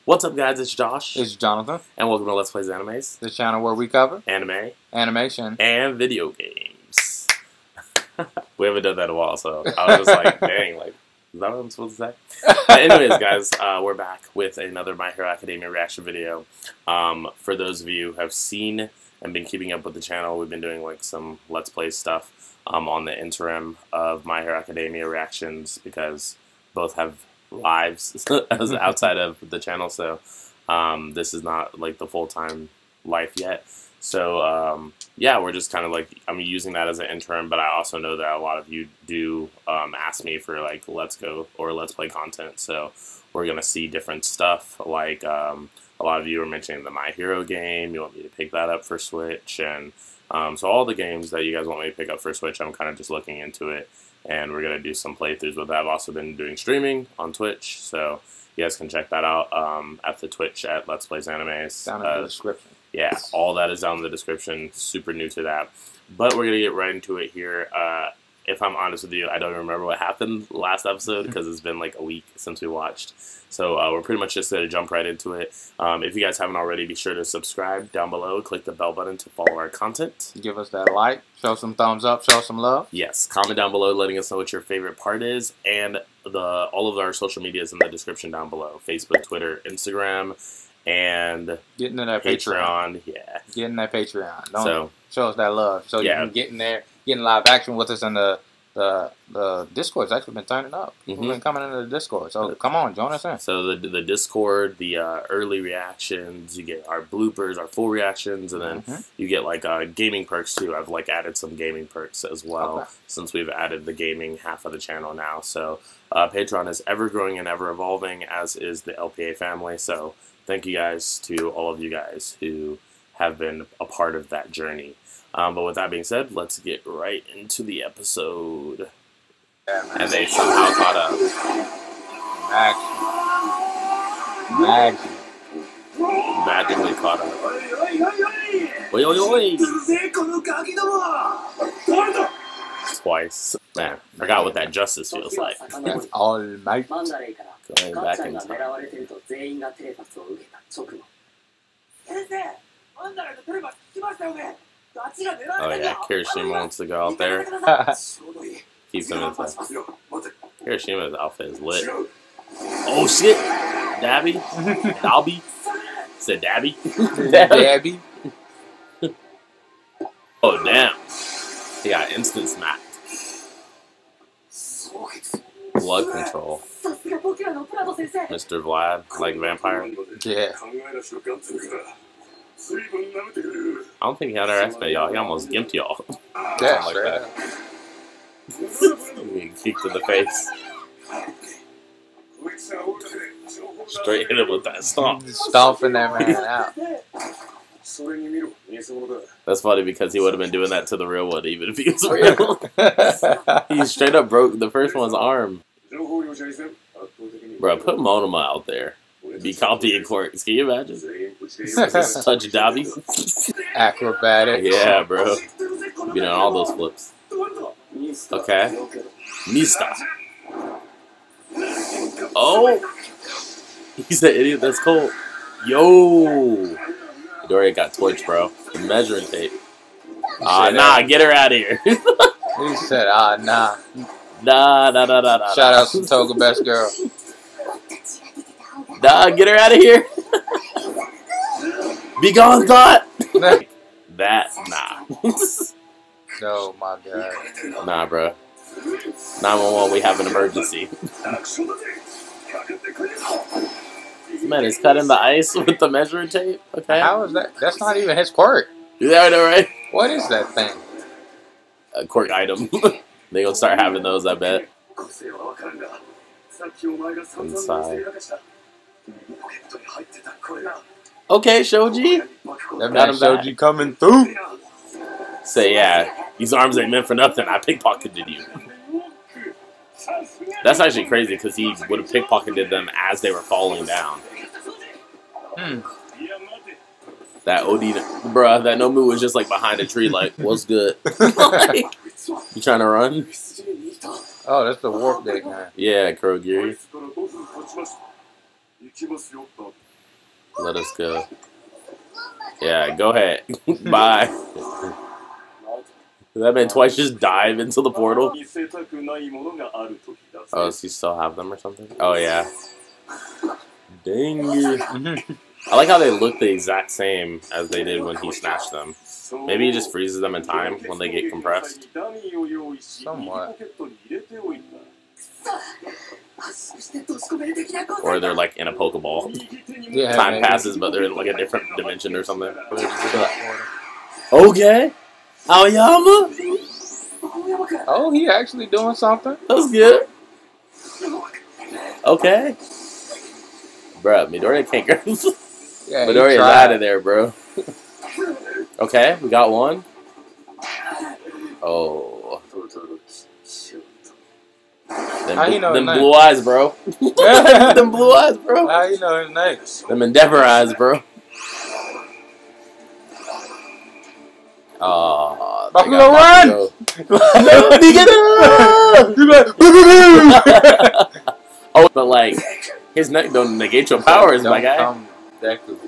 What's up, guys? It's Josh. It's Jonathan. And welcome to Let's Plays Animes. The channel where we cover anime, animation, and video games. We haven't done that in a while, so I was just like, dang, like, is that what I'm supposed to say? Anyways, guys, we're back with another My Hero Academia reaction video. For those of you who have seen and been keeping up with the channel, we've been doing like some Let's Play stuff on the interim of My Hero Academia reactions because both have lives outside of the channel, so this is not like the full-time life yet. So yeah, we're just kind of like, I'm using that as an interim, but I also know that a lot of you do ask me for like Let's Go or Let's Play content, so we're gonna see different stuff. Like a lot of you are mentioning the My Hero game, you want me to pick that up for Switch, and so all the games that you guys want me to pick up for Switch, I'm kind of just looking into it. And we're going to do some playthroughs with that. I've also been doing streaming on Twitch, so you guys can check that out at the Twitch at LetsPlaysAnimes. Down in the description. Yeah, all that is down in the description. Super new to that. But we're going to get right into it here. If I'm honest with you, I don't remember what happened last episode because it's been like a week since we watched. So we're pretty much just going to jump right into it. If you guys haven't already, be sure to subscribe down below. Click the bell button to follow our content. Give us that like. Show some thumbs up. Show some love. Yes. Comment down below letting us know what your favorite part is. And all of our social media is in the description down below. Facebook, Twitter, Instagram, and getting to that Patreon. Yeah. Getting that Patreon. Don't show us that love. So yeah, you can get in there, getting live action with us in the Discord's actually been turning up. People been coming into the Discord, so come on, join us in. So the Discord, the early reactions, you get our bloopers, our full reactions, and then you get like gaming perks too. I've like added some gaming perks as well since we've added the gaming half of the channel now. So Patreon is ever growing and ever evolving, as is the LPA family. So thank you guys to all of you guys who have been a part of that journey. But with that being said, let's get right into the episode. Yeah, and they somehow caught up. Magically caught up. Oi, oi, oi! Twice. Man, forgot what that justice feels like. That's all night. Going back in time. Oh yeah, Kirishima wants to go out there. Keeps him inside. Kirishima's outfit is lit. Oh shit! Dabi? Dabi? Said Dabi? Dabi? Oh damn. He got instant smacked. Blood control. Mr. Vlad, like vampire? Yeah. I don't think he had our expert, y'all. He almost gimped y'all. Yeah, like that. He kicked in the face. Straight hit him with that stomp. Stomping that man out. That's funny because he would have been doing that to the real one even if he was real. He straight up broke the first one's arm. Bro, put Monoma out there. Be copying quirks. Can you imagine? Just touch Dabi. Acrobatic. Yeah, bro. Be doing all those flips. Okay. Mista. Oh! He's an idiot. That's cool. Yo! Doria got torched, bro. The measuring tape. Nah, get her out of here. He said, nah. Nah. Shout out to Toga Best Girl. Nah, get her out of here. Be gone, thought. That, nah. Oh my god. Nah, bro. 911, we have an emergency. This man is cutting the ice with the measuring tape. Okay. How is that? That's not even his quirk. Yeah, I know, right? What is that thing? A quirk item. They gonna start having those, I bet. Inside. Okay, Shoji. That man Shoji coming through. Say, yeah, these arms ain't meant for nothing. I pickpocketed you. That's actually crazy because he would have pickpocketed them as they were falling down. That OD, bruh, that Nomu was just like behind a tree, like, what's good? Like, you trying to run? Oh, that's the warp deck, man. Yeah, Kurogiri. Let us go. Yeah, go ahead. Bye. That man twice just dive into the portal. Oh, does he still have them or something? Oh, yeah. Dang it. I like how they look the exact same as they did when he snatched them. Maybe he just freezes them in time when they get compressed. Somewhat. Or they're like in a Pokeball. Yeah, Time maybe. passes, but they're in like a different dimension or something. Okay. Aoyama? Oh, he actually doing something. That was good. Okay. Bruh, Midoriya can't grab. Yeah, Midoriya's out of there, bro. Okay, we got one. Oh. Them blue eyes, bro. Them blue eyes, bro. How you know his name? Them Endeavor eyes, bro. Oh, Bakugo, run! Oh, but like, his neck don't negate your powers, my guy.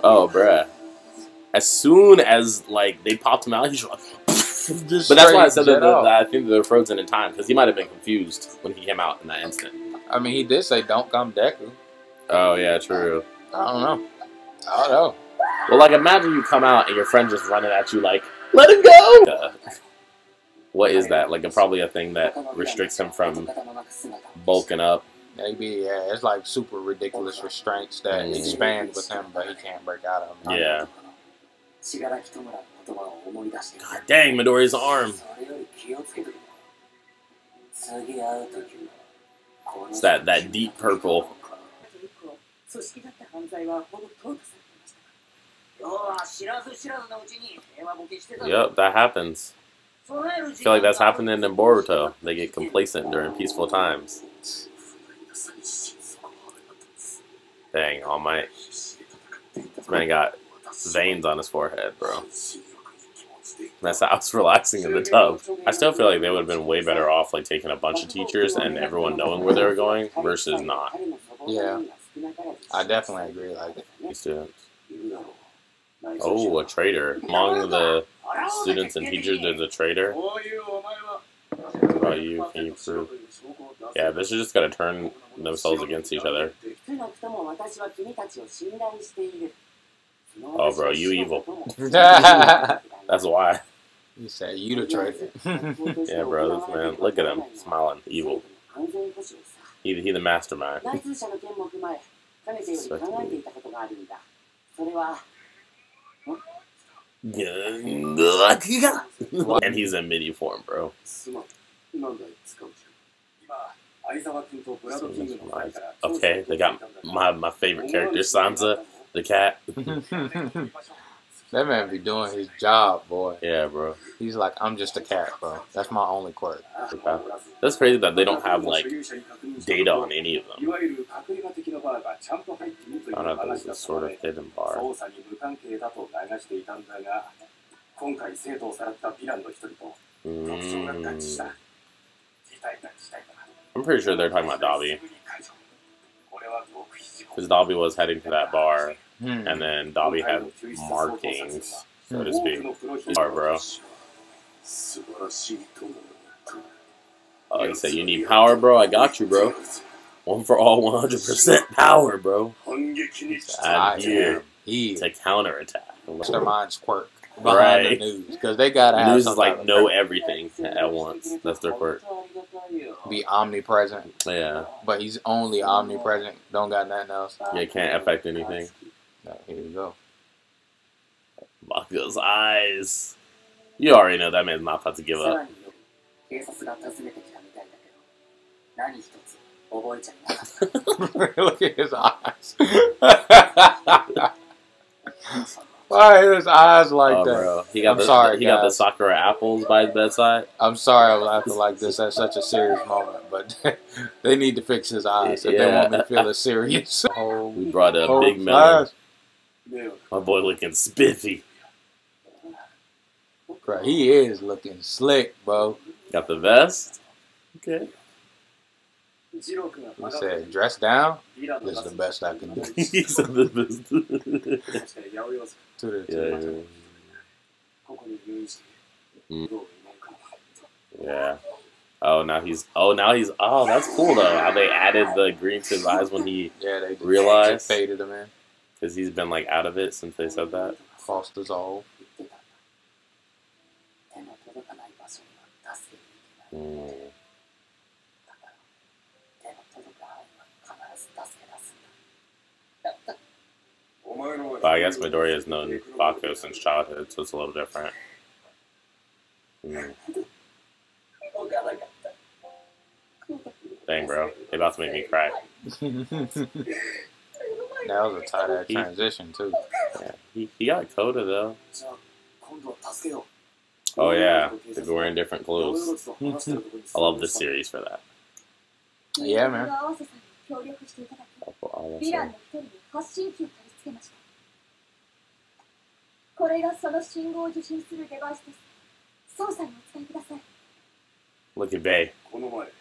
Oh, bruh. As soon as, like, they popped him out, he's like... But that's why I said that I think they're frozen in time, because he might have been confused when he came out in that instant. I mean, he did say, don't come Deku. Oh, yeah, true. I don't know. I don't know. Well, like, imagine you come out and your friend just running at you like, let him go! What is that? Like, probably a thing that restricts him from bulking up. Maybe, yeah. It's like super ridiculous restraints that expand with him, but he can't break out of them. Yeah. God dang, Midoriya's arm. It's that deep purple. Yep, that happens. I feel like that's happening in Boruto. They get complacent during peaceful times. Dang, All Might. This man got veins on his forehead, bro. That's how I was relaxing in the tub. I still feel like they would have been way better off like taking a bunch of teachers and everyone knowing where they were going versus not. Yeah, I definitely agree. Like These students. Oh, a traitor. Among the students and teachers, there's a traitor. What about you? Can you prove? Yeah, this is just gotta turn themselves against each other. Oh, bro, you evil. That's why. You said you the traitor. Yeah, bro, this man, look at him, smiling, evil. He the mastermind. And he's in midi form, bro. Okay, they got my favorite character, Sansa, the cat. That man be doing his job, boy. Yeah, bro. He's like, I'm just a cat, bro. That's my only quirk. That's crazy that they don't have, like, data on any of them. I don't know if there's a sort of hidden bar. I'm pretty sure they're talking about Dabi. Because Dabi was heading to that bar. And then Dabi had markings, so to speak. Alright, bro. Oh, you said you need power, bro? I got you, bro. One for all, 100% power, bro. I'm here to counterattack. Mastermind's quirk. Right. The news, because they gotta have news is like know everything at once. That's their quirk. Be omnipresent. Yeah. But he's only omnipresent. Don't got nothing else. Yeah, can't affect anything. No, here you go. Bakugo's eyes. You already know that man's not about to give up. Look at his eyes. Why are his eyes like that? Bro. He got the Sakura apples by his bedside. I'm sorry I'm laughing like this at such a serious moment, but they need to fix his eyes if they want me to feel as serious. We brought a big melon. My boy looking spiffy. Bro, he is looking slick, bro. Got the vest. Okay. He said, dress down? This is the best I can do. He said the best. Yeah. Oh, now he's. Oh, that's cool though. How they added the green to his eyes when he they realized. Faded him in. Because he's been like out of it since they said that. Cross dissolve. But I guess Midoriya has known Bakugo since childhood, so it's a little different. Dang, bro. They about to make me cry. That was a tight-ass transition, too. Yeah. He got Coda, though. Oh, yeah. They're wearing different clothes. I love this series for that. Yeah, man. Look at Bae.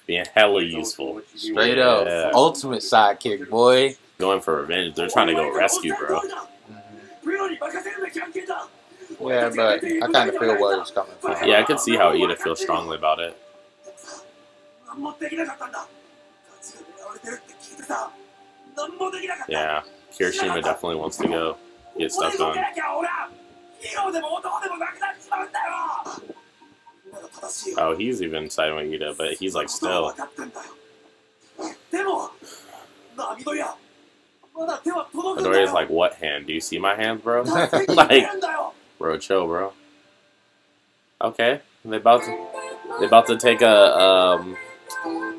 Being hella useful. Straight up. Ultimate sidekick, boy. Going for revenge. They're trying to go rescue, bro. Yeah, but I kind of feel where it's coming from. Yeah, I can see how Ida feels strongly about it. Yeah, Kirishima definitely wants to go get stuff done. Oh, he's even siding with Ida, but he's like still. Midoriya's like, what hand? Do you see my hands, bro? Like, bro, chill, bro. Okay, they about to take a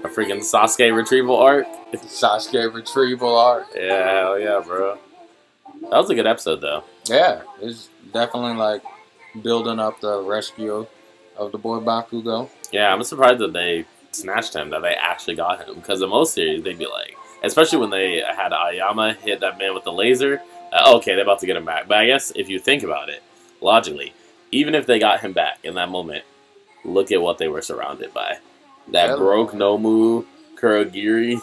freaking Sasuke retrieval arc. Sasuke retrieval arc. Yeah, hell yeah, bro. That was a good episode, though. Yeah, it's definitely like building up the rescue of the boy Bakugo. Yeah, I'm surprised that they snatched him, that they actually got him. Because in most series, they'd be like, especially when they had Aoyama hit that man with the laser, okay, they're about to get him back. But I guess if you think about it, logically, even if they got him back in that moment, look at what they were surrounded by. That broke Nomu, Kurogiri,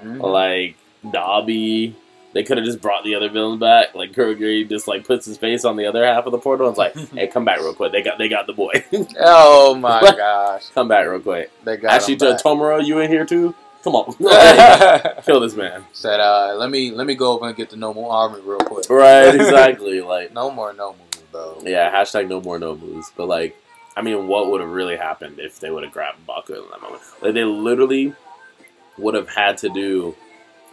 like Dabi. They could have just brought the other villains back. Like Kurogiri just like puts his face on the other half of the portal and is like, "Hey, come back real quick. They got the boy." Oh my gosh! Come back real quick. They got actually, Tomura, you in here too? Come on, kill this man. Said, let me go over and get the No More Army real quick. Right, exactly. Like no more no moves, though. Yeah, hashtag no more no moves. But like, I mean, what would have really happened if they would have grabbed Bakugo in that moment? Like, they literally would have had to do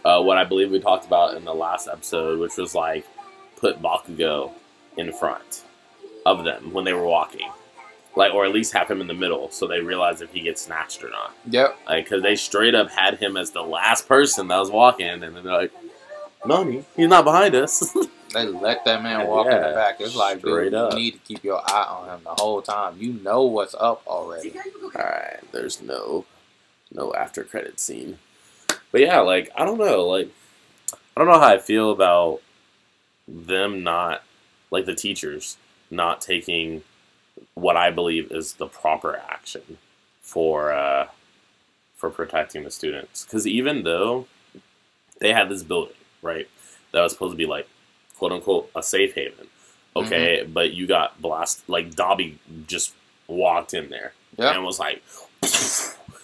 what I believe we talked about in the last episode, which was like put Bakugo in front of them when they were walking. Like, or at least have him in the middle so they realize if he gets snatched or not. Yep. Like, because they straight up had him as the last person that was walking, and then they're like, "Nani, he's not behind us." They let that man walk in the back. It's like, dude, you need to keep your eye on him the whole time. You know what's up already. Alright, there's no after credit scene. But yeah, like, I don't know. Like, I don't know how I feel about them not, like, the teachers not taking what I believe is the proper action for protecting the students. Because even though they had this building, right, that was supposed to be like, quote unquote, a safe haven, okay, but you got blasted. Like Dabi just walked in there and was like,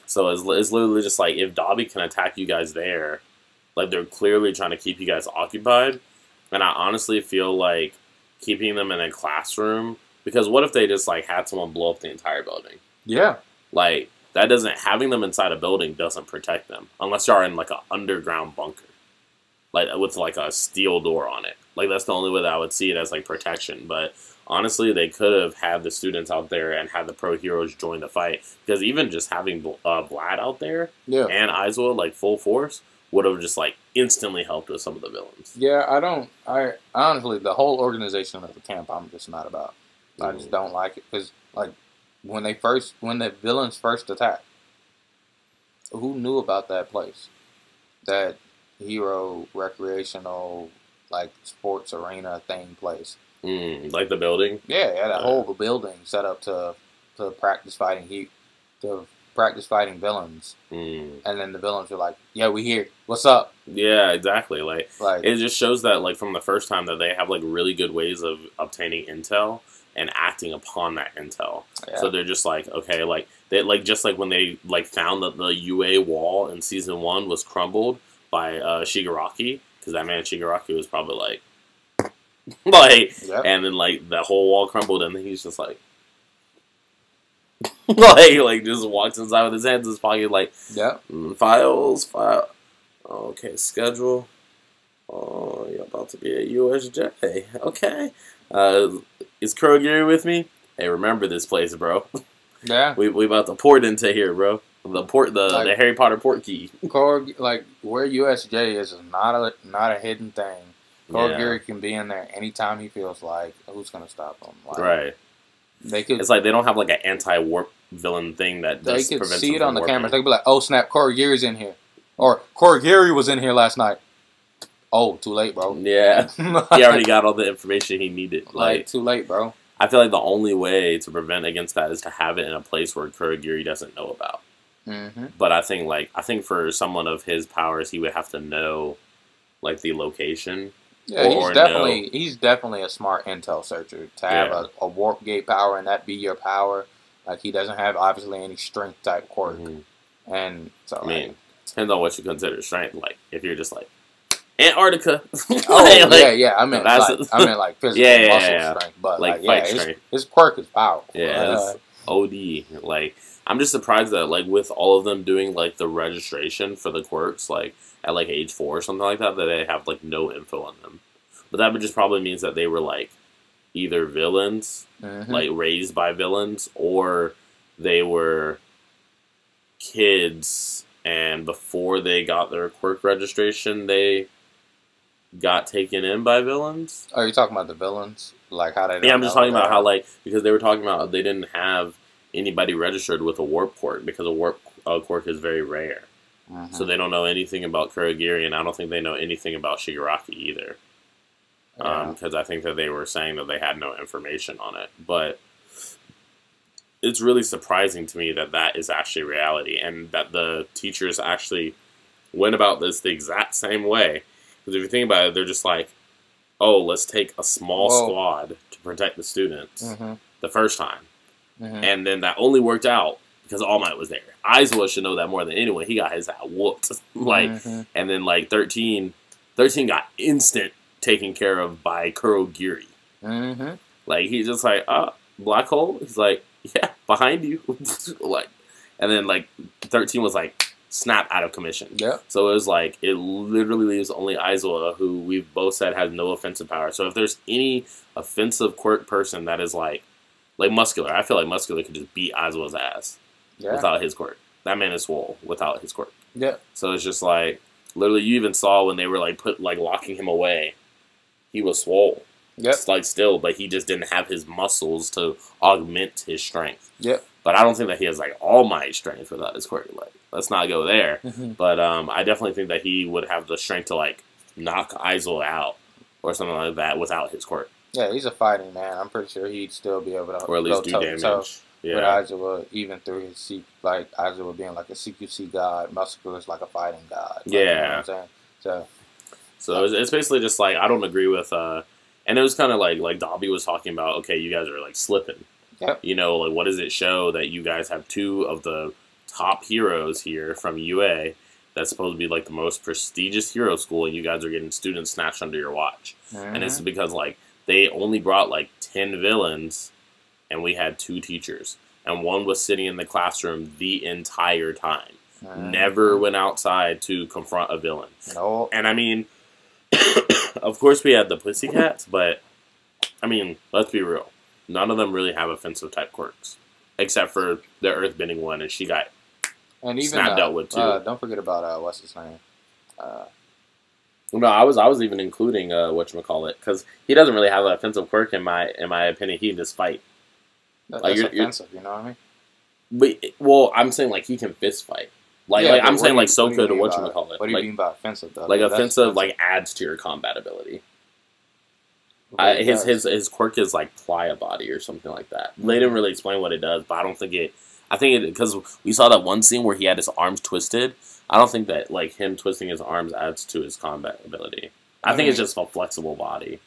so it's literally just like, if Dabi can attack you guys there, like they're clearly trying to keep you guys occupied. And I honestly feel like keeping them in a classroom. Because what if they just, like, had someone blow up the entire building? Yeah. Like, that doesn't... Having them inside a building doesn't protect them. Unless you're in, like, an underground bunker. Like, with, like, a steel door on it. Like, that's the only way that I would see it as, like, protection. But, honestly, they could have had the students out there and had the pro heroes join the fight. Because even just having Vlad out there and Aizawa, like, full force, would have just, like, instantly helped with some of the villains. Yeah, I honestly, the whole organization of the camp, I'm just not about. I just don't like it because, like, when the villains first attacked, who knew about that place? That hero recreational, like, sports arena thing place. Like the building? Yeah, that whole building set up to practice fighting heat, to practice fighting villains, Mm. and then the villains are like, "Yeah, we here. What's up?" Yeah, exactly. Like Like, it just shows that like from the first time that they have like really good ways of obtaining intel and acting upon that intel. yeah. So they're just like, okay, like they like just like when they like found that the UA wall in season 1 was crumbled by Shigaraki, because that man Shigaraki was probably like like Yep. and then like the whole wall crumbled and then he's just like like just walks inside with his hands in his pocket like Yep. file. Okay, schedule. Oh, you're about to be a USJ. Okay. Is Kurogiri with me? Hey, remember this place, bro. Yeah. We about to port into here, bro. The Harry Potter port key. Like where USJ is not a hidden thing. Kurogiri can be in there anytime he feels like. Who's gonna stop him? Like, Right. They could. It's like they don't have like an anti-warp villain thing that They does could prevent see them it on from the cameras. They warping. could be like, "Oh snap, Kurogiri's in here," or "Kurogiri was in here last night." Oh, too late, bro. Yeah. He already got all the information he needed. Like too late, bro. I feel like the only way to prevent against that is to have it in a place where Kurogiri doesn't know about. Mm-hmm. But I think for someone of his powers, he would have to know like the location. Yeah, Or he's definitely a smart intel searcher to have a warp gate power and that be your power. Like he doesn't have obviously any strength type quirk, and so I mean, depends on what you consider strength. Like if you're just like Antarctica. oh like, yeah, I meant like physical muscle strength, but like yeah, strength. His quirk is powerful. Yeah, it's OD. Like I'm just surprised that like with all of them doing like the registration for the quirks like at like age 4 or something like that they have like no info on them. But that just probably means that they were like either villains, like raised by villains, or they were kids and before they got their quirk registration they got taken in by villains. Are you talking about the villains? Like how they? Yeah, I'm just talking about how like because they were talking about they didn't have anybody registered with a warp quirk because a warp quirk is very rare. So they don't know anything about Kurogiri, and I don't think they know anything about Shigaraki either. Because I think that they were saying that they had no information on it. But it's really surprising to me that that is actually reality, and that the teachers actually went about this the exact same way. Because if you think about it, they're just like, oh, let's take a small squad to protect the students the first time. And then that only worked out because All Might was there. Aizawa should know that more than anyone. He got his ass whooped. And then like 13 got instant taken care of by Kurogiri. Like he's just like, black hole? He's like, yeah, behind you. Like, and then like 13 was like, snap out of commission. Yeah. So it was like, it literally leaves only Aizawa, who we've both said has no offensive power. So if there's any offensive quirk person that is like Muscular, I feel like Muscular could just beat Aizawa's ass without his quirk. That man is swole without his quirk. Yeah. So it's just like, literally, you even saw when they were like locking him away, he was swole. It's like still, but he just didn't have his muscles to augment his strength. But I don't think that he has like All Might strength without his quirk. Like, let's not go there. But I definitely think that he would have the strength to like knock Aizawa out or something like that without his quirk. Yeah, he's a fighting man. I'm pretty sure he'd still be able to or at least do damage. With Aizawa, even through his like Aizawa being like a CQC god, Muscular's like a fighting god. Like, you know what I'm saying? So it's basically just like I don't agree with and it was kind of like Dabi was talking about, okay, you guys are like slipping. You know, like what does it show that you guys have 2 of the top heroes here from UA that's supposed to be like the most prestigious hero school, and you guys are getting students snatched under your watch. And it's because like they only brought like 10 villains and we had 2 teachers, and one was sitting in the classroom the entire time. Never went outside to confront a villain. And I mean, of course we had the Pussycats, but I mean, let's be real. None of them really have offensive type quirks, except for the earthbending one, and she got snapped out with too. Don't forget about what's his name. No, I was even including whatchamacallit, because he doesn't really have an offensive quirk in my opinion. He can just fight. That's offensive, you know what I mean? But well, I'm saying like he can fist fight. Like I'm saying like Soka to whatchamacallit. What do you mean by offensive though? Like offensive like adds to your combat ability. His quirk is like Playa Body or something like that. They didn't really explain what it does, but I don't think it I think because we saw that one scene where he had his arms twisted. I don't think that like him twisting his arms adds to his combat ability. I think it's just a flexible body.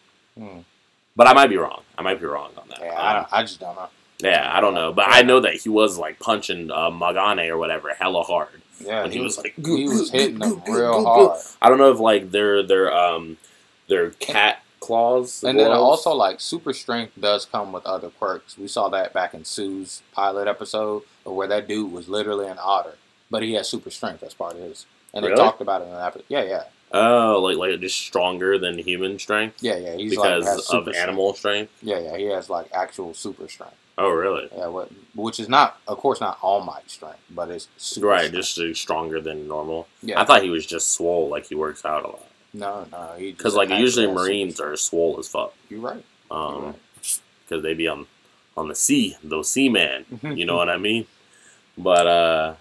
But I might be wrong. I might be wrong on that. Yeah, I just don't know. Yeah, I don't know. But I know that he was like punching Magane or whatever hella hard. Yeah, and he was like he was hitting them real hard. I don't know if like their cat claws. And then also like super strength does come with other quirks. We saw that back in Sue's pilot episode, where that dude was literally an otter, but he has super strength as part of his. And they talked about it in an episode. Yeah. Oh, like just stronger than human strength? Yeah. He's because like, has of animal strength. Yeah. He has like actual super strength. Oh, really? Yeah, which is not, of course, not All Might strength, but it's super right, strength. just stronger than normal. Yeah, I thought he was just swole, like he works out a lot. No, because like usually Marines are swole as fuck. You're right. Because they be on the sea, those seamen. You know what I mean? But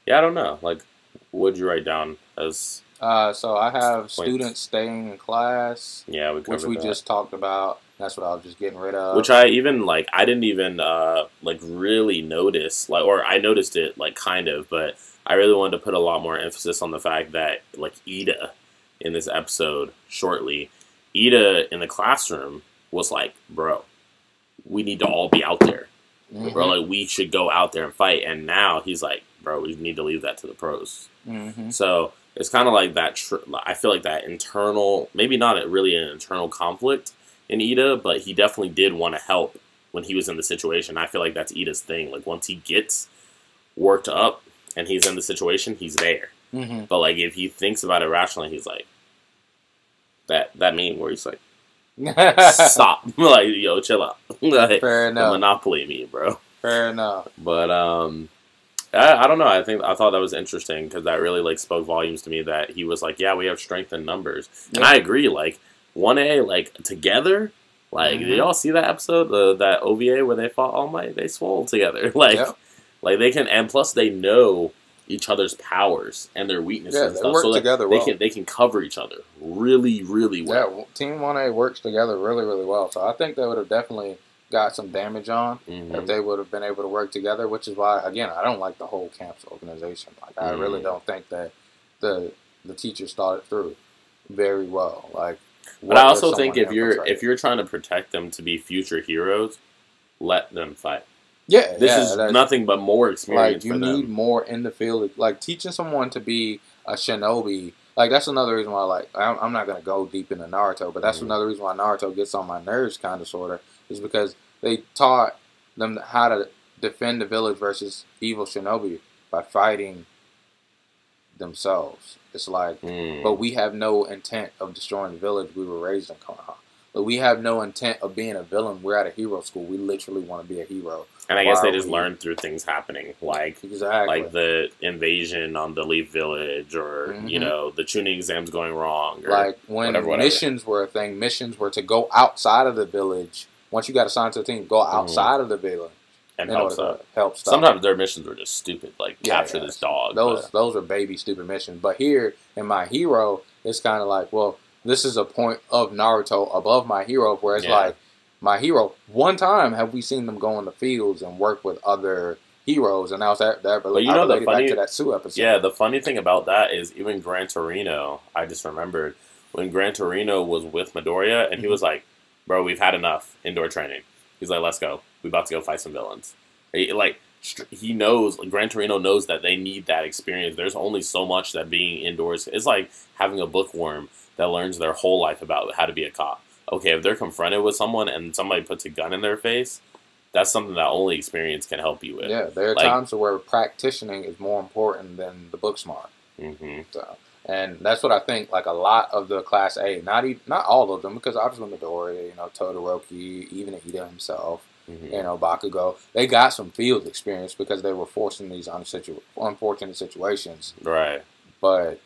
yeah, I don't know. Like, what'd you write down as? So I have students staying in class. Yeah, which we just talked about. That's what I was just getting rid of. Which I didn't even like really notice, like, or I noticed it like kind of, but I really wanted to put a lot more emphasis on the fact that like Ida in this episode shortly, Ida in the classroom was like, bro, we need to all be out there. Bro, like we should go out there and fight. And now he's like, bro, we need to leave that to the pros. So it's kind of like that. I feel like that internal, maybe not really an internal conflict in Ida, but he definitely did want to help when he was in the situation. I feel like that's Ida's thing. Like once he gets worked up and he's in the situation, he's there. But like if he thinks about it rationally, he's like that meme where he's like, stop, like yo, chill out. Like, fair enough. Monopoly meme, bro. Fair enough. But I don't know. I thought that was interesting because that really like spoke volumes to me. That he was like, yeah, we have strength in numbers, and I agree. Like 1A, like together. Like, did y'all see that episode, that OVA where they fought All Might? They swole together. Like, like they can, and plus they know each other's powers and their weaknesses and stuff. Work so together they can cover each other really, really well. Yeah, Team 1A works together really, really well. So I think they would have definitely got some damage on if they would have been able to work together, which is why, again, I don't like the whole camp's organization. Like, I really don't think that the teachers thought it through very well. Like, but I also think if you're trying to protect them to be future heroes, let them fight. Yeah, this is nothing but more experience. Like, you need more in the field. Like, teaching someone to be a shinobi. Like, that's another reason why, like, I'm not going to go deep into Naruto, but that's another reason why Naruto gets on my nerves, kind of, sort of, is because they taught them how to defend the village versus evil shinobi by fighting themselves. It's like, but we have no intent of destroying the village. We were raised in Konoha. But we have no intent of being a villain. We're at a hero school. We literally want to be a hero. And I guess they just learn through things happening, like like the invasion on the Leaf Village, or you know, the tuning exams going wrong, or like when missions were a thing. Missions were to go outside of the village. Once you got assigned to a team, go outside of the village and help stop. Sometimes their missions were just stupid, like capture this dog. Those are baby stupid missions. But here in My Hero, it's kind of like, well, this is a point of Naruto above My Hero, where it's like, My Hero, one time have we seen them go in the fields and work with other heroes, and now it's that but you know, back to that Sue episode. Yeah, the funny thing about that is even Gran Torino, I just remembered when Gran Torino was with Midoriya, and he was like, bro, we've had enough indoor training. He's like, let's go. We're about to go fight some villains. He knows, Gran Torino knows that they need that experience. There's only so much that being indoors, it's like having a bookworm that learns their whole life about how to be a cop. Okay, if they're confronted with someone and somebody puts a gun in their face, that's something that only experience can help you with. Yeah, there are times where practicing is more important than the book smart. So, and that's what I think. Like a lot of the Class A, not all of them, because obviously Midoriya, you know, Todoroki, even Ida himself, you know, Bakugo, they got some field experience because they were forced in these unfortunate situations. Right. But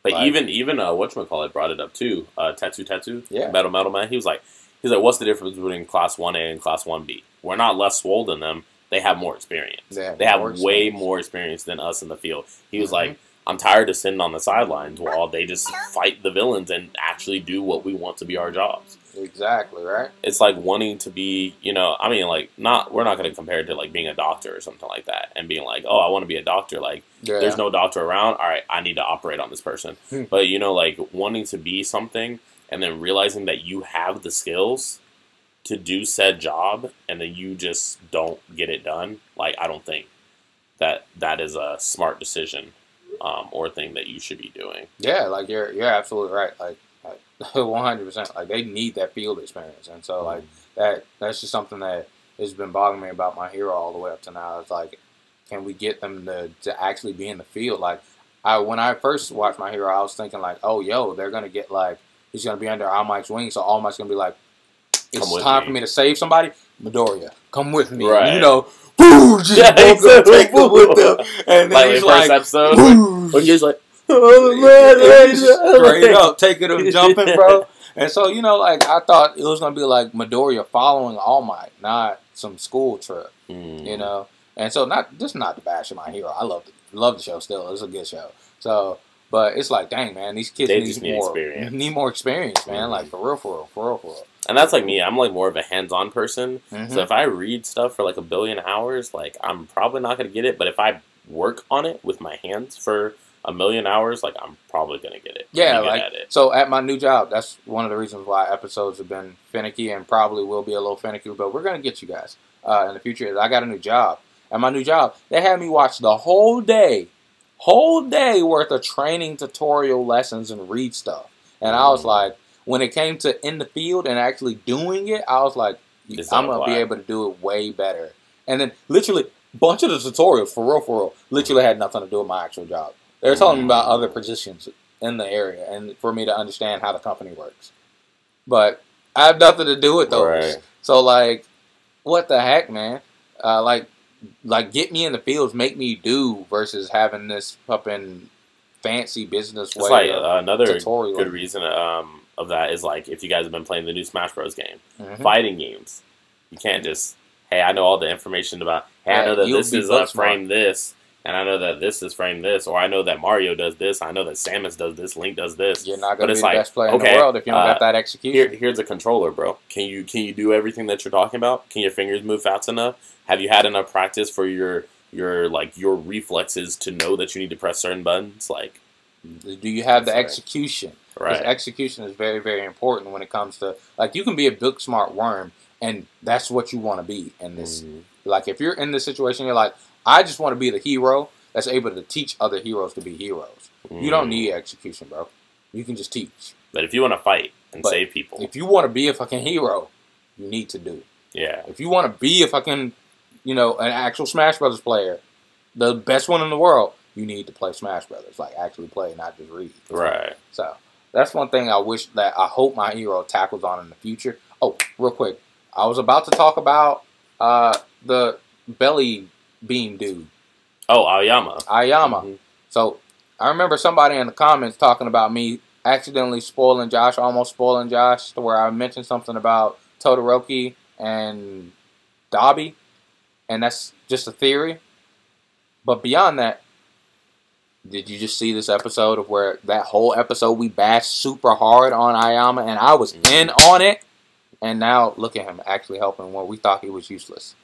like, even whatchamacallit brought it up too. Tetsu, Metal Man. He's like, what's the difference between Class 1A and Class 1B? We're not less swole than them. They have more experience. They have way more experience than us in the field. He was like, I'm tired of sitting on the sidelines while they just fight the villains and actually do what we want to be our jobs. Exactly, right? It's like wanting to be, you know, I mean, like, we're not going to compare it to, like, being a doctor or something like that and being like, oh, I want to be a doctor. Like, there's no doctor around. All right, I need to operate on this person. But, you know, like, wanting to be something and then realizing that you have the skills to do said job and then you just don't get it done. Like, I don't think that is a smart decision or thing that you should be doing. Yeah, like, you're absolutely right. Like 100%. Like, they need that field experience. And so, like, that's just something that has been bothering me about My Hero all the way up to now. It's like, can we get them to actually be in the field? Like, when I first watched My Hero, I was thinking, like, oh, yo, they're going to get, like, he's going to be under All Might's wing, so All Might's going to be like, it's time for me to save somebody. Midoriya, come with me. Right. And, you know, boo, just take them with them. And then he's like, first episode, when he's like, straight up, taking them jumping, bro. And so, you know, like, I thought it was going to be like Midoriya following All Might, not some school trip, you know. And so, not to bash My Hero. I love the show still. It's a good show. So, but it's like, dang, man, these kids need more experience, man. Like, for real. And that's like me. I'm like more of a hands-on person. So if I read stuff for like 1 billion hours, like, I'm probably not going to get it. But if I work on it with my hands for 1 million hours, like, I'm probably going to get it. Yeah, like, so at my new job, that's one of the reasons why episodes have been finicky and probably will be a little finicky, but we're going to get you guys in the future. I got a new job. At my new job, they had me watch the whole day worth of training tutorial lessons and read stuff. And I was like, when it came to in the field and actually doing it, I was like, I'm going to be able to do it way better. And then literally, a bunch of the tutorials, for real, literally had nothing to do with my actual job. They were telling me about other positions in the area and for me to understand how the company works. But I have nothing to do with those. Right. So, like, what the heck, man? Like, get me in the fields, make me do, versus having this fucking fancy business way. It's like another good reason of that is, like, if you guys have been playing the new Smash Bros. Game, fighting games, you can't just, hey, I know all the information about, hey, I know that this is frame this, and I know that this is frame this, or I know that Mario does this, I know that Samus does this, Link does this. You're not going to be the best player in the world if you don't got that execution. Here's a controller, bro. Can you do everything that you're talking about? Can your fingers move fast enough? Have you had enough practice for your reflexes to know that you need to press certain buttons? Like, do you have the execution? Right. Because execution is very, very important when it comes to, like, you can be a book smart worm, and that's what you want to be in this. Like, if you're in this situation, you're like, I just want to be the hero that's able to teach other heroes to be heroes. You don't need execution, bro. You can just teach. But if you want to fight and save people, if you want to be a fucking hero, you need to do. Yeah. If you want to be a fucking, you know, an actual Smash Brothers player, the best one in the world, you need to play Smash Brothers. Like, actually play, not just read. Right. So, that's one thing I hope My Hero tackles on in the future. Oh, real quick. I was about to talk about the belly beam dude. Oh, Aoyama. So, I remember somebody in the comments talking about me accidentally almost spoiling Josh, to where I mentioned something about Todoroki and Dabi, and that's just a theory. But beyond that, did you just see this episode of where that whole episode we bashed super hard on Aoyama, and I was in on it, and now look at him actually helping when we thought he was useless.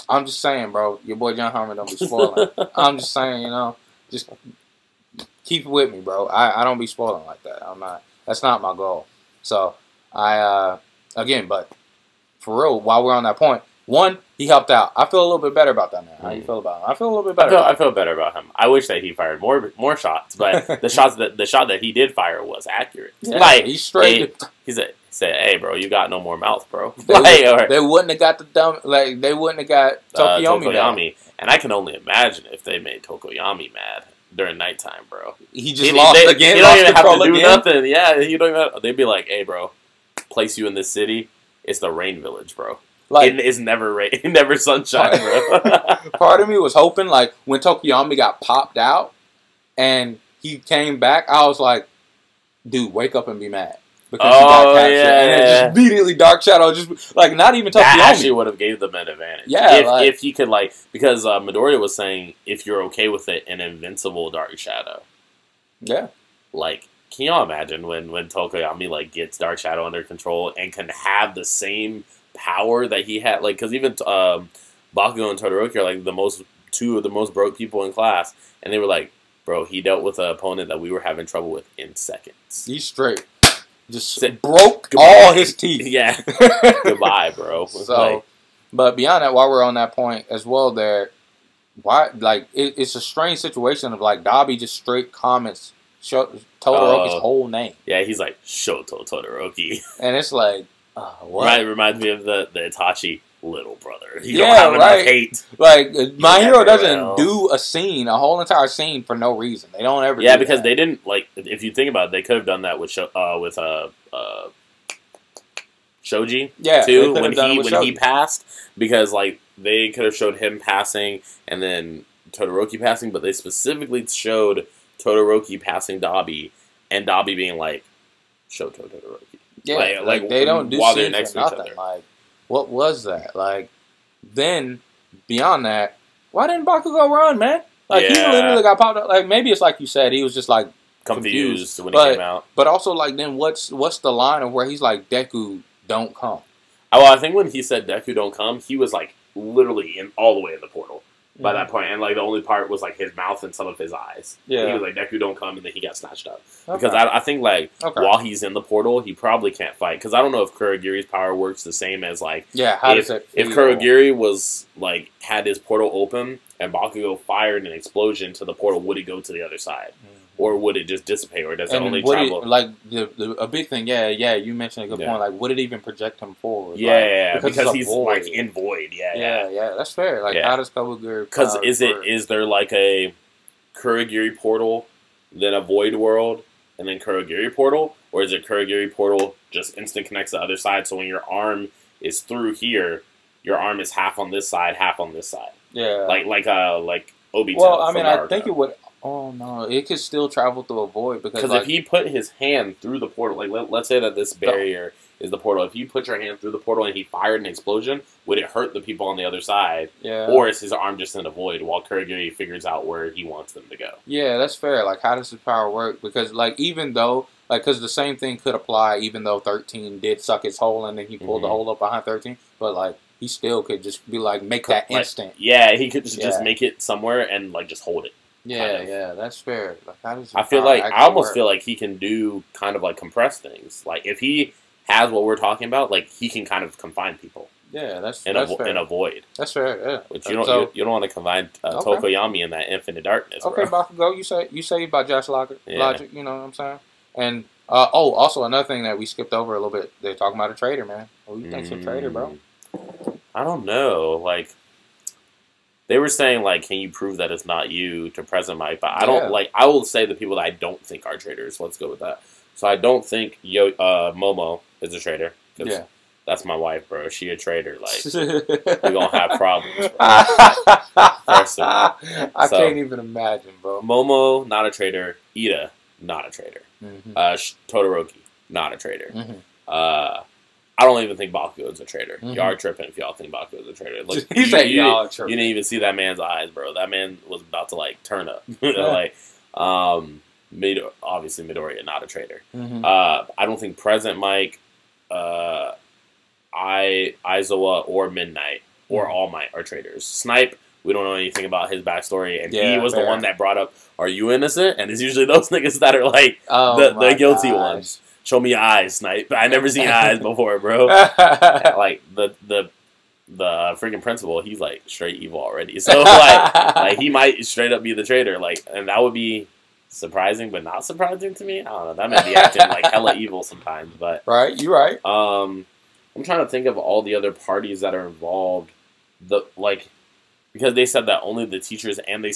I'm just saying, bro, your boy John Harmon don't be spoiling. I'm just saying, you know, just keep it with me, bro. I don't be spoiling like that. I'm not. That's not my goal. So again, but for real, while we're on that point, one, he helped out. I feel a little bit better about that now. How you feel about him? I feel a little bit better. I feel better about him. I wish that he fired more shots, but the shot that he did fire was accurate. Yeah, like, he's straight. He said, "Hey, bro, you got no more mouth, bro." They wouldn't have got they wouldn't have got Tokoyami. And I can only imagine if they made Tokoyami mad during nighttime, bro. He just lost again. You don't even have to do nothing. Yeah, you don't even. They'd be like, "Hey, bro, place you in this city. It's the rain village, bro. Like, it's never rain, never sunshine, bro." Part of me was hoping, like, when Tokoyami got popped out and he came back, I was like, "Dude, wake up and be mad." Because he got captured. And it just immediately Dark Shadow, just like not even Tokoyami. That actually would have gave them an advantage. Yeah, if he could because Midoriya was saying if you're okay with it, an invincible Dark Shadow. Yeah. Like, can y'all imagine when Tokoyami gets Dark Shadow under control and can have the same power that he had? Like, because even Bakugo and Todoroki are like two of the most broke people in class, and they were like, bro, he dealt with an opponent that we were having trouble with in seconds. He's straight. Just broke all his teeth. Yeah. Goodbye, bro. So, but beyond that, while we're on that point as well, it's a strange situation of Dabi just straight comments Todoroki's whole name. Yeah, he's like, Shoto Todoroki. And it's like, what? Right, reminds me of the Itachi little brother. You don't have enough hate. My Hero doesn't do a whole entire scene for no reason. They don't ever do because that. They didn't, if you think about it, they could have done that with Shoji, too, when he passed, because, they could have showed him passing and then Todoroki passing, but they specifically showed Todoroki passing Dabi, and Dabi being like, Shoto Todoroki. Yeah, they don't do while they're next to each other. What was that? Then, beyond that, why didn't Bakugo run, man? He literally got popped up. Maybe it's like you said, he was just, confused when he came out. But also, then what's the line of where he's like, Deku, don't come? Well, I think when he said Deku, don't come, he was, literally all the way in the portal. By that point, and the only part was his mouth and some of his eyes. Yeah, he was like, Deku don't come, and then he got snatched up. Okay. Because I think while he's in the portal, he probably can't fight. Because I don't know if Kurogiri's power works the same as if Kurogiri was had his portal open and Bakugo fired an explosion to the portal, would it go to the other side? Or would it just dissipate, or does it only travel? A big thing, you mentioned a good point. Would it even project him forward? Because he's in void. Yeah, that's fair. How does Kurogiri? Because is there a Kurogiri portal, then a void world, and then Kurogiri portal, or is it Kurogiri portal just instant connects to the other side? So when your arm is through here, your arm is half on this side, half on this side. Yeah, like Obito. Well, I mean, I think it would. Oh no! It could still travel through a void because if he put his hand through the portal, let's say that this barrier is the portal. If you put your hand through the portal and he fired an explosion, would it hurt the people on the other side? Yeah. Or is his arm just in a void while Kurogiri figures out where he wants them to go? Yeah, that's fair. How does his power work? Because even though because the same thing could apply even though 13 did suck his hole and then he pulled the hole up behind 13, but he still could just be make that instant. Yeah, he could just make it somewhere and just hold it. Yeah, that's fair. How does I almost feel like he can do kind of compress things. If he has what we're talking about, you can kind of confine people. Yeah, that's fair. In a void. That's fair. Yeah, which you don't want to confine Tokoyami in that infinite darkness. Okay, bro. Bakugo, you say about Josh logic. You know what I'm saying? And also another thing that we skipped over a little bit. They're talking about a traitor, man. Who you think's a traitor, bro? I don't know. They were saying, can you prove that it's not you to President Mike? But I don't, I will say the people that I don't think are traitors. Let's go with that. So I don't think Momo is a traitor. Yeah. That's my wife, bro. She a traitor. We're going to have problems, bro. I can't even imagine, bro. Momo, not a traitor. Ida, not a traitor. Todoroki, not a traitor. I don't even think Bakugo is a traitor. Y'all are tripping if y'all think Bakugo is a traitor. Look, he said y'all are tripping. You didn't even see that man's eyes, bro. That man was about to turn up. Obviously Midoriya, not a traitor. I don't think President Mike, Aizawa, or Midnight, or All Might are traitors. Snipe, we don't know anything about his backstory, and he was the one that brought up, "Are you innocent?" And it's usually those niggas that are the guilty ones. Show me your eyes, Snipe. I never seen eyes before, bro. The freaking principal, he's straight evil already. So he might straight up be the traitor. And that would be surprising, but not surprising to me. I don't know. That might be acting hella evil sometimes, but right, you're right. I'm trying to think of all the other parties that are involved. Because they said that only the teachers, and they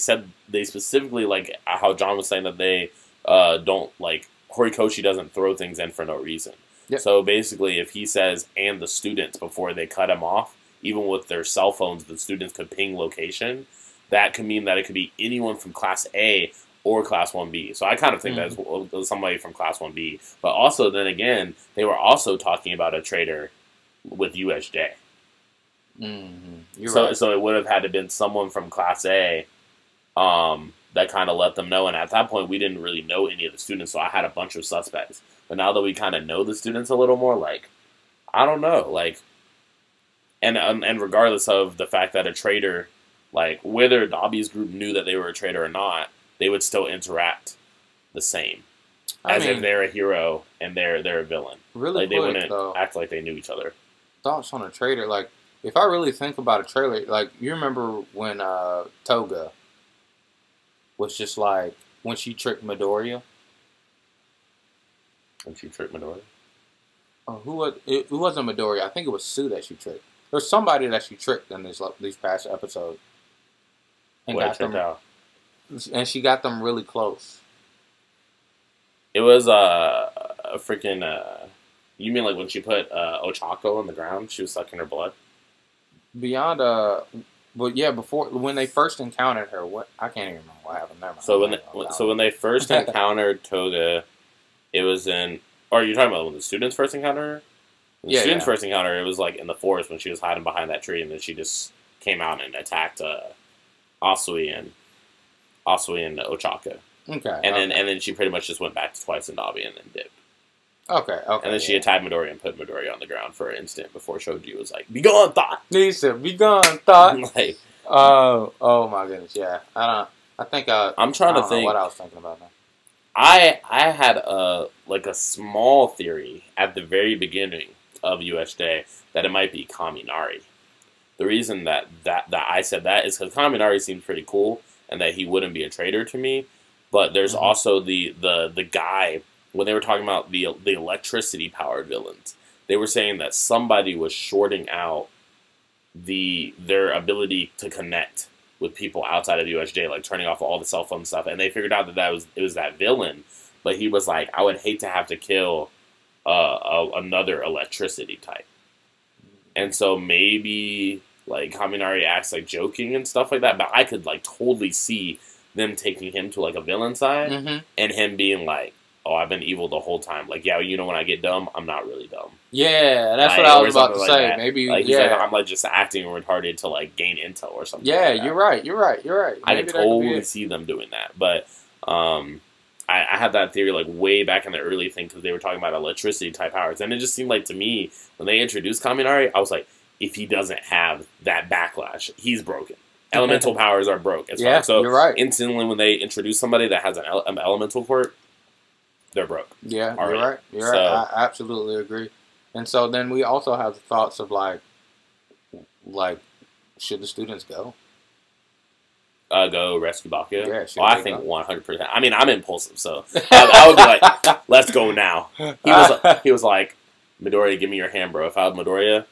specifically how John was saying that they don't Horikoshi doesn't throw things in for no reason. Yep. So basically, if he says, and the students, before they cut him off, even with their cell phones, the students could ping location, that could mean that it could be anyone from Class A or Class 1B. So I kind of think that was somebody from Class 1B. But also, then again, they were also talking about a traitor with USJ. So it would have had to been someone from Class A that kind of let them know. And at that point, we didn't really know any of the students, so I had a bunch of suspects. But now that we kind of know the students a little more, like, I don't know, like, and regardless of the fact that a traitor, like, whether Dabi's group knew that they were a traitor or not, they would still interact the same. As if they're a hero and they're a villain. Really like, they quick, wouldn't though, act like they knew each other. thoughts on a traitor, like, if I really think about a traitor, like, you remember when Toga was just like, when she tricked Midoriya? When she tricked Midoriya? It wasn't Midoriya. I think it was Sue that she tricked. There was somebody that she tricked in these past episodes. And got them out. And she got them really close. It was a freaking... you mean like when she put Ochako on the ground? She was sucking her blood? Beyond... But yeah, before... When they first encountered her, I can't even remember what happened. Never mind. So when they first encountered Toga, it was in... Or are you talking about when the students first encountered her? When the students first encountered her, it was like in the forest when she was hiding behind that tree, and then she just came out and attacked Asui and Ochako. Okay. And then she pretty much just went back to Twice and Dabi and then dipped. Okay. And then she attacked Midoriya and put Midoriya on the ground for an instant before Shoji was like, "Be gone, thought." He said, "Be gone, thought." Like, oh my goodness, yeah. I'm trying to think what I was thinking about now. I had a small theory at the very beginning of USJ that it might be Kaminari. The reason that I said that is because Kaminari seemed pretty cool and that he wouldn't be a traitor to me. But there's also the guy, when they were talking about the electricity powered villains, they were saying that somebody was shorting out their ability to connect with people outside of the USJ, like turning off all the cell phone stuff, and they figured out that it was that villain. But he was like, I would hate to have to kill another electricity type, and so maybe like Kaminari acts like joking and stuff like that. But I could like totally see them taking him to like a villain side and him being like, "Oh, I've been evil the whole time. Like, yeah, you know, when I get dumb, I'm not really dumb." Yeah, that's what I was about to say. That. Maybe, like, he's like, I'm like just acting retarded to like gain intel or something. Yeah, like that. You're right. I can totally see them doing that, but I had that theory like way back in the early thing because they were talking about electricity type powers, and it just seemed like to me when they introduced Kaminari, I was like, if he doesn't have that backlash, he's broken. Elemental powers are broke. As far. So you're right. Instantly, when they introduce somebody that has an elemental quirk, they're broke. Yeah, you're right. I absolutely agree. And so then we also have the thoughts of like, should the students go? Go rescue Bakugo? Yeah, well, I think 100%. I mean, I'm impulsive, so I would be like, let's go now. He was like, Midoriya, give me your hand, bro. If I was Midoriya,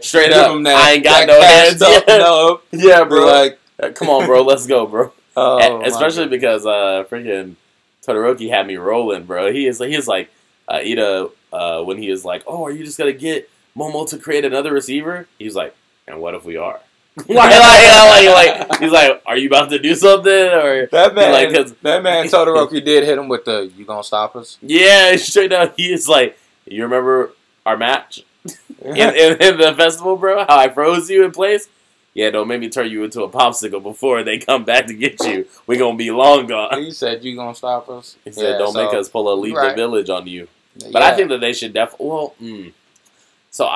straight up, I ain't got no hands. Yeah, bro. Like, come on, bro. Let's go, bro. Especially because freaking Todoroki had me rolling, bro. He is like Ida when he is like, "Oh, are you just gonna get Momo to create another receiver?" He's like, "And what if we are?" He's like, "Are you about to do something?" Or that man Todoroki did hit him with the "You gonna stop us?" Yeah, straight up. He is like, "You remember our match in the festival, bro? How I froze you in place? Yeah, don't make me turn you into a popsicle before they come back to get you. We gonna be long gone." He said, "You gonna stop us?" He said, "Don't make us pull a leave the village on you." But I think that they should definitely. So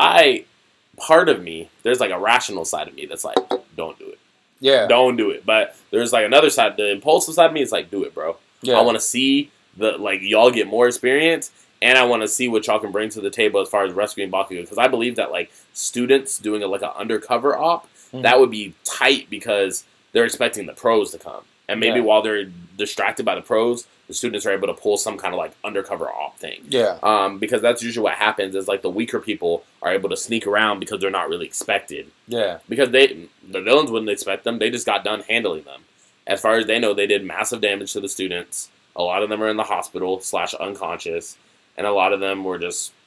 part of me, there's like a rational side of me that's like, don't do it. Yeah, don't do it. But there's like another side, the impulsive side of me is like, do it, bro. Yeah. I want to see y'all get more experience. And I want to see what y'all can bring to the table as far as rescuing Bakugo. Because I believe that, like, students doing an undercover op, that would be tight because they're expecting the pros to come. And maybe while they're distracted by the pros, the students are able to pull some kind of, like, undercover op thing. Yeah. Because that's usually what happens is, like, the weaker people are able to sneak around because they're not really expected. Yeah. Because the villains wouldn't expect them. They just got done handling them. As far as they know, they did massive damage to the students. A lot of them are in the hospital / unconscious. And a lot of them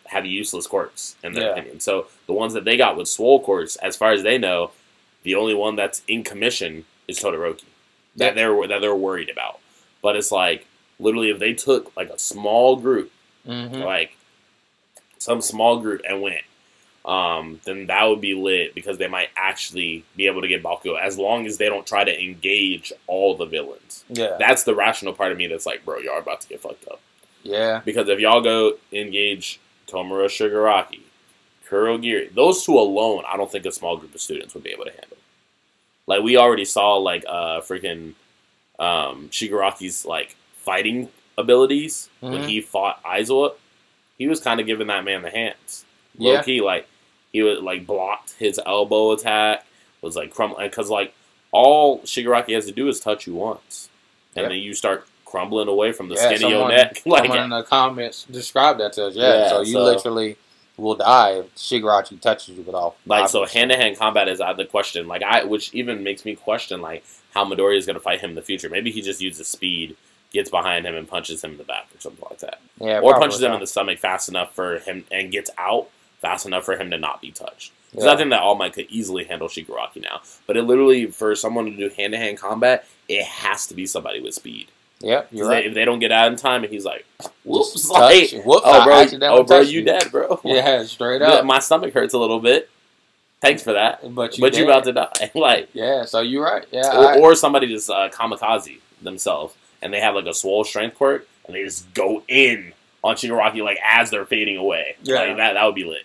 had useless quirks, in their opinion. So the ones that they got with swole quirks, as far as they know, the only one that's in commission is Todoroki. that they're worried about. But it's like literally if they took like a small group, like some small group and went, then that would be lit because they might actually be able to get Bakugo as long as they don't try to engage all the villains. Yeah. That's the rational part of me that's like, bro, y'all are about to get fucked up. Yeah. Because if y'all go engage Tomura Shigaraki, Kurogiri, those two alone, I don't think a small group of students would be able to handle. Like, we already saw, like, freaking Shigaraki's, like, fighting abilities when he fought Aizawa. He was kind of giving that man the hands. Yeah. Low-key, like, he was, like, blocked his elbow attack, was, like, crumbling. Because, like, all Shigaraki has to do is touch you once. And then you start crumbling away from the skin of your neck. Like, someone in the comments described that to us. Yeah, so you literally will die if Shigaraki touches you with all. Like, so hand-to-hand combat is out of the question. Like, which even makes me question, like, how Midoriya is going to fight him in the future. Maybe he just uses speed, gets behind him, and punches him in the back or something like that. Yeah, or punches him in the stomach fast enough for him, and gets out fast enough for him to not be touched. Because I think that All Might could easily handle Shigaraki now. But it literally, for someone to do hand-to-hand combat, it has to be somebody with speed. Yep, you're right. If they don't get out in time, and he's like, whoops, like, whoops, bro, you dead, bro. Yeah, straight up. My stomach hurts a little bit. Thanks for that. But you're about to die. Like, yeah, so you're right. Yeah, or somebody just kamikaze themselves, and they have like a swole strength quirk, and they just go in on Shigaraki like as they're fading away. Yeah, like, that would be lit.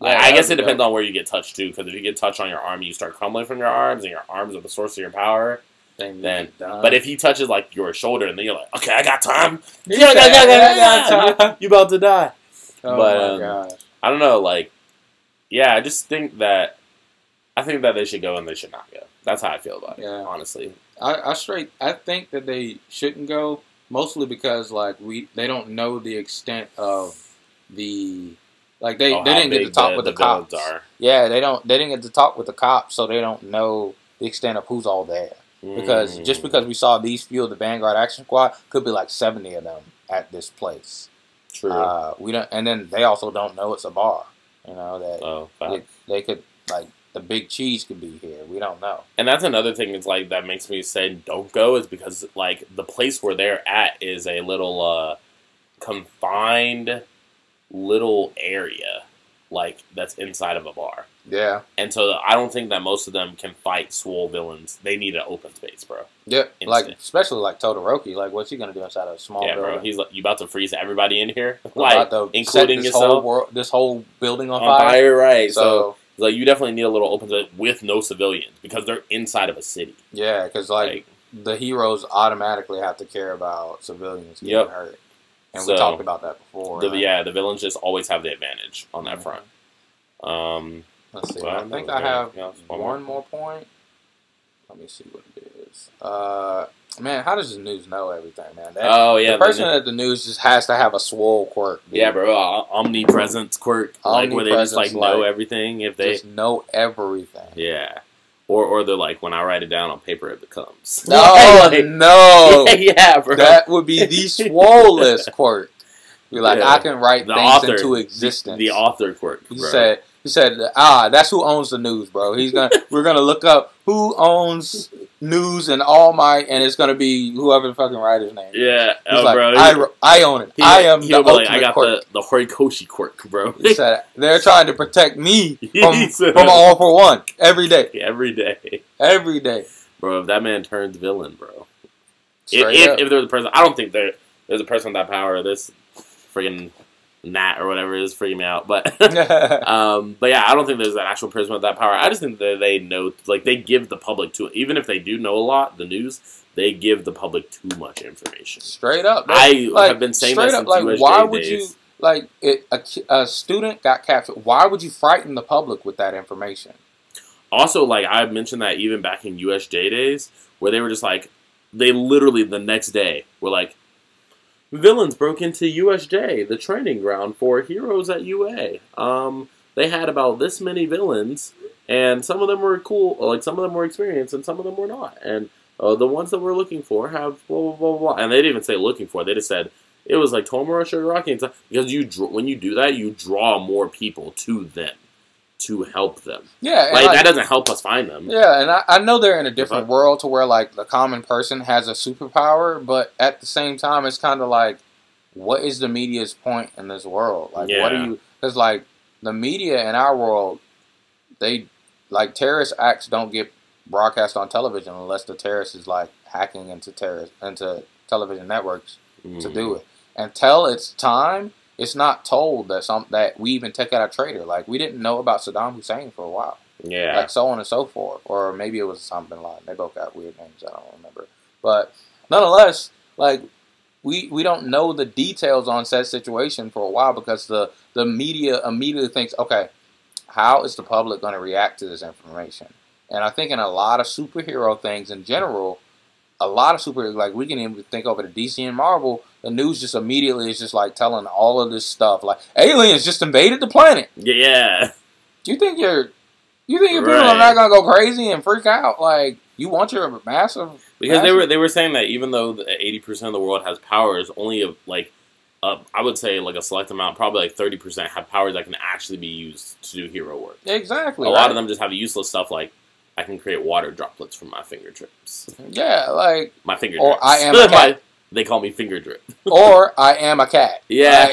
Yeah, I guess it depends on where you get touched too, because if you get touched on your arm, you start crumbling from your arms, and your arms are the source of your power. Then, but if he touches like your shoulder, and then you're like, okay, I got time. You about to die. Oh but my gosh. I don't know, like, yeah, I just think that they should go and they should not go. That's how I feel about it. Honestly, I think that they shouldn't go mostly because like they don't know the extent of the. Like they didn't get to talk with the cops. Yeah, they didn't get to talk with the cops, so they don't know the extent of who's all there. Because just because we saw these few of the Vanguard Action Squad, could be like 70 of them at this place. True. We don't, and then they also don't know it's a bar. You know that they could like the big cheese could be here. We don't know. And that's another thing. Is like that makes me say don't go is because like the place where they're at is a little confined little area like that's inside of a bar. Yeah. And so I don't think that most of them can fight swole villains. They need an open space, bro. Yeah. Like especially like Todoroki. Like what's he gonna do inside a small building? Bro. He's like, you about to freeze everybody in here? Like including yourself. This whole building on fire, right. So like you definitely need a little open space with no civilians because they're inside of a city. Yeah, because like the heroes automatically have to care about civilians getting hurt. And we talked about that before. The villains just always have the advantage on that front. Let's see. I think I have one more point. Let me see what it is. Man, how does the news know everything, man? The person at the news just has to have a swole quirk. Dude. Yeah, bro. Omnipresence quirk. Like where they just like know everything. If they just know everything. Yeah. Or they're like, when I write it down on paper, it becomes. No, no. Yeah, bro. That would be the swollest quirk. You're like, I can write things into existence. The author quirk, bro. He said, that's who owns the news, bro. We're gonna look up who owns news and All Might, and it's gonna be whoever the fucking writer's name. Yeah, he's like, bro. I own it. I am the ultimate I got quirk. the Horikoshi quirk, bro. He said they're trying to protect me from All for One every day. Every day. Every day, bro. If that man turns villain, bro. If there's a person, I don't think there's a person with that power. This friggin' Nat or whatever is freaking me out, but but yeah, I don't think there's an actual person with that power. I just think that they know, like they give the public even if they do know a lot, the news, they give the public too much information. Straight up, I have been saying that since USJ why would days. you a student got captured? Why would you frighten the public with that information? Also, like I mentioned that even back in USJ days, where they were just like, they literally the next day were like, villains broke into USJ, the training ground for heroes at UA. They had about this many villains, and some of them were cool, like some of them were experienced, and some of them were not. And the ones that we're looking for have blah, blah, blah, blah. And they didn't even say looking for, they just said it was like Tomura Shigaraki and stuff. Because when you do that, you draw more people to them. to help them. Yeah, like that doesn't help us find them. Yeah, and I know they're in a different world to where like the common person has a superpower, but at the same time, it's kind of like, what is the media's point in this world? Like, what are you? Because like the media in our world, they like terrorist acts don't get broadcast on television unless the terrorist is like hacking into television networks to do it. Until it's time, it's not told that we even took out a traitor. Like we didn't know about Saddam Hussein for a while. Yeah. Like so on and so forth. Or maybe it was Osama bin Laden. They both got weird names. I don't remember. But nonetheless, like we don't know the details on said situation for a while because the media immediately thinks, okay, how is the public going to react to this information? And I think in a lot of superhero things in general, a lot of like we can even think over the DC and Marvel, the news just immediately is just like telling all of this stuff, like aliens just invaded the planet. Yeah. Do you think people are not gonna go crazy and freak out? Like you want your massive? Because they were saying that even though 80% of the world has powers, only I would say like a select amount, probably like 30% have powers that can actually be used to do hero work. Exactly. A lot of them just have useless stuff like I can create water droplets from my fingertips. Yeah, like my fingertips. Or I am a cat. They call me finger drip. Or I am a cat. Yeah,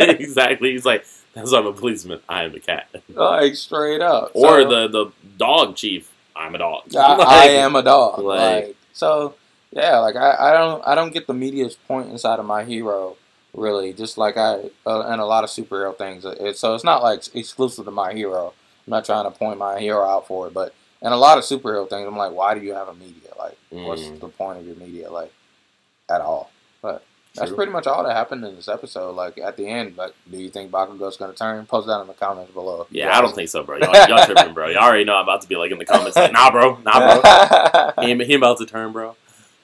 exactly. He's like, that's why I'm a policeman. I am a cat. Like straight up. Or so, the dog chief. I'm a dog. I am a dog. Like so. Yeah, like I don't get the media's point inside of my hero. Really, just like and a lot of superhero things. So it's not like exclusive to my hero. I'm not trying to point my hero out for it, but in a lot of superhero things, I'm like, why do you have a media? Like, what's the point of your media? Like, at all. But that's pretty much all that happened in this episode. Like, at the end, like, do you think Bakugo's going to turn? Post that in the comments below. Yeah, I don't think so, bro. Y'all tripping, bro. Y'all already know I'm about to be, like, in the comments like, nah, bro. He about to turn, bro.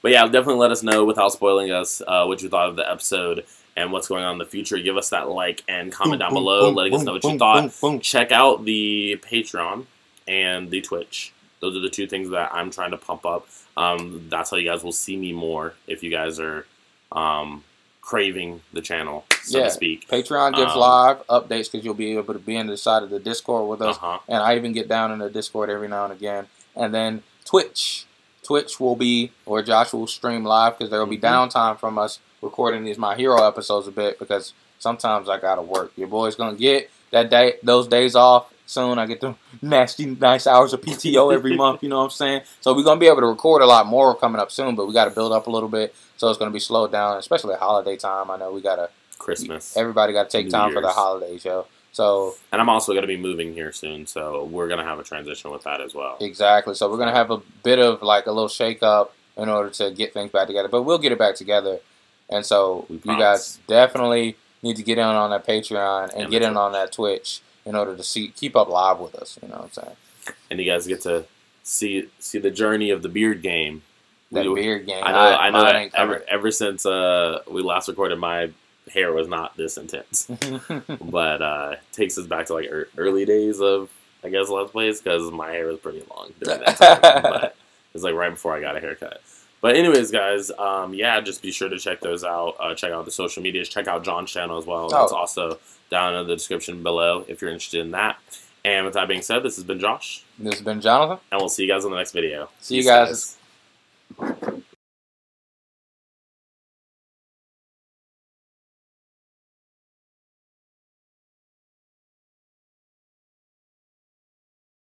But yeah, definitely let us know without spoiling us what you thought of the episode and what's going on in the future. Give us that like and comment down below, letting us know what you thought. Check out the Patreon and the Twitch. Those are the two things that I'm trying to pump up. That's how you guys will see me more if you guys are craving the channel, so to speak. Patreon gives live updates because you'll be able to be in the side of the Discord with us. And I even get down in the Discord every now and again. And then Twitch. Twitch will be where Josh will stream live because there will be downtime from us recording these My Hero episodes a bit because sometimes I gotta work. Your boy's gonna get those days off soon. I get the nice hours of PTO every month. You know what I'm saying? So we're gonna be able to record a lot more coming up soon, but we got to build up a little bit. So it's gonna be slowed down, especially at holiday time. I know we gotta Christmas. Everybody got to take time for the holidays, yo. So, and I'm also going to be moving here soon, so we're going to have a transition with that as well. Exactly. So we're going to have a bit of like a little shake up in order to get things back together, but we'll get it back together. And so you guys definitely need to get in on that Patreon and get in on that Twitch in order to keep up live with us. You know what I'm saying? And you guys get to see the journey of the beard game. Beard game. I know that ever since we last recorded, my hair was not this intense, but takes us back to like early days of, I guess, Let's Plays, because my hair was pretty long during that time. But it's like right before I got a haircut. But anyways, guys, yeah, just be sure to check those out. Check out the social medias. Check out John's channel as well. That's also down in the description below if you're interested in that. And with that being said, this has been Josh. This has been Jonathan. And we'll see you guys in the next video. See you guys.